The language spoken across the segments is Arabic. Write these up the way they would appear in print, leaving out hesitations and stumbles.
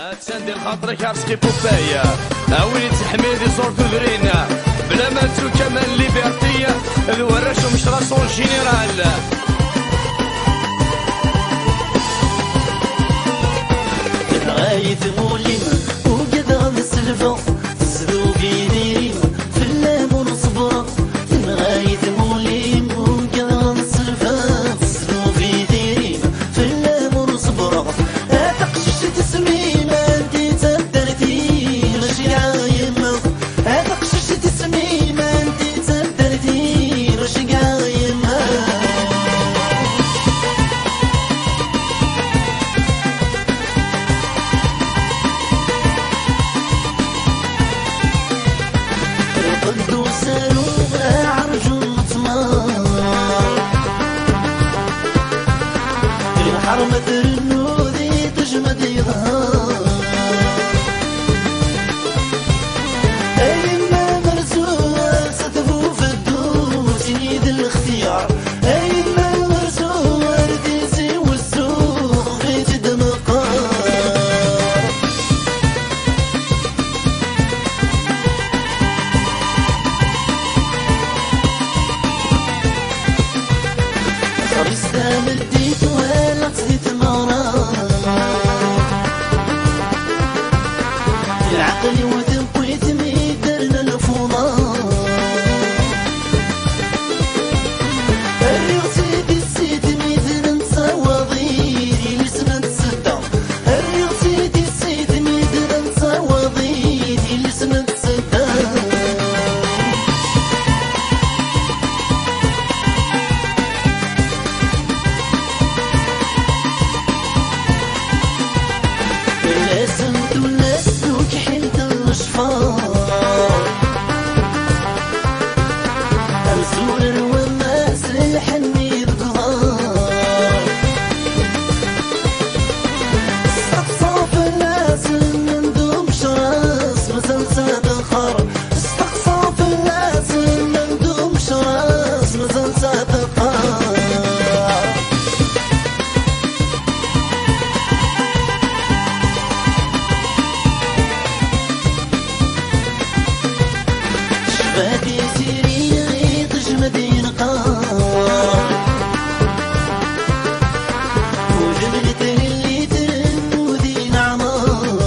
تسندي لخاطرك عرسكي بوبايا اويلي تحميدي صور تدرينا بلا ما تسو كمان ليبرتية الوراش ومش راسون جينيرال غايث مولين وقد غد السلفة تسلو في ديرين في اللام ونصبرة غايث مولين وقد غد السلفة تسلو في ديرين في اللام ونصبرة تقشش تسمي ما انتي تدرتي رشي عايمة تقشش تسمي ما انتي تدرتي رشي عايمة حرمة النودي تجمد يظهر أيما مرزوق ستفو في الدور سيد الاختيار أيما مرزوق رديسي والسوق في جد مقار خريستا مديت ولا تزيد العقل وتبويت ميدرنا الفضاء الرغسي دي السيد ميدر نسا وضيري لسنا تسدى الرغسي دي السيد ميدر نسا وضيري لسنا تسدى أمسور الوماس الحني بغار استقصاف الناس من دوم شراس مسلسة بخار استقصاف الناس من دوم شراس مسلسة بخار شبابي سيري تجمدين قار وجبلتني اللي ترنودي نعمار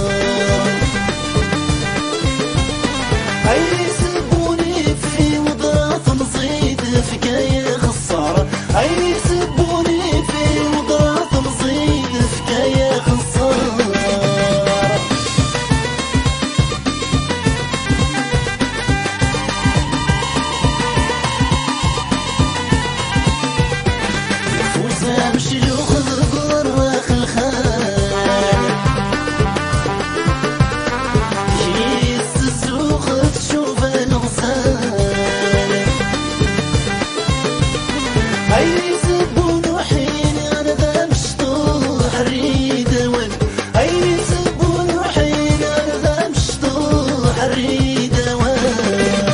عيني سبوني في وضراط مصيد فكاية خسارة عيني سبوني في وضراط مصيد فكاية خسارة عيني سبون وحين انا ذا مشطوح الريد وين عيني سبون وحين انا ذا مشطوح الريد وين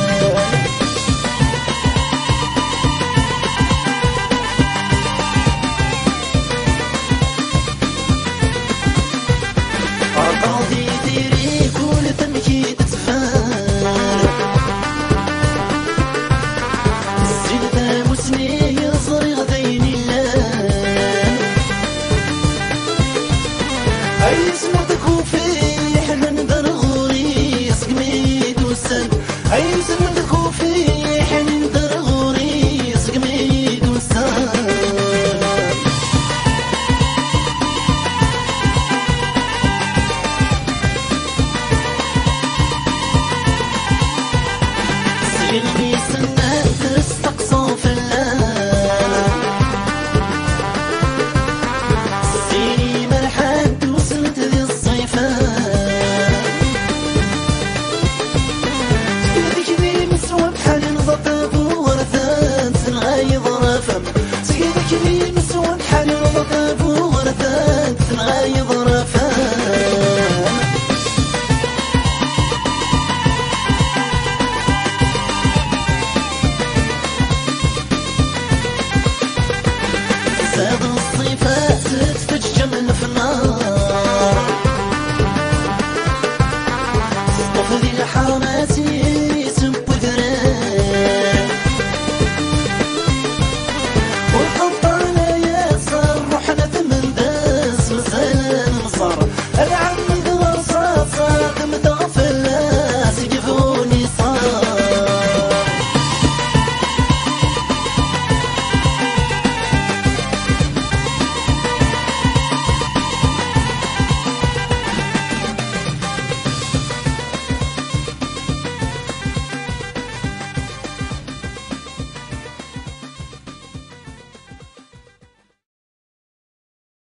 عقاضي ديري كل تمكي تتفان السجدة مسني عيش ما تكون فيه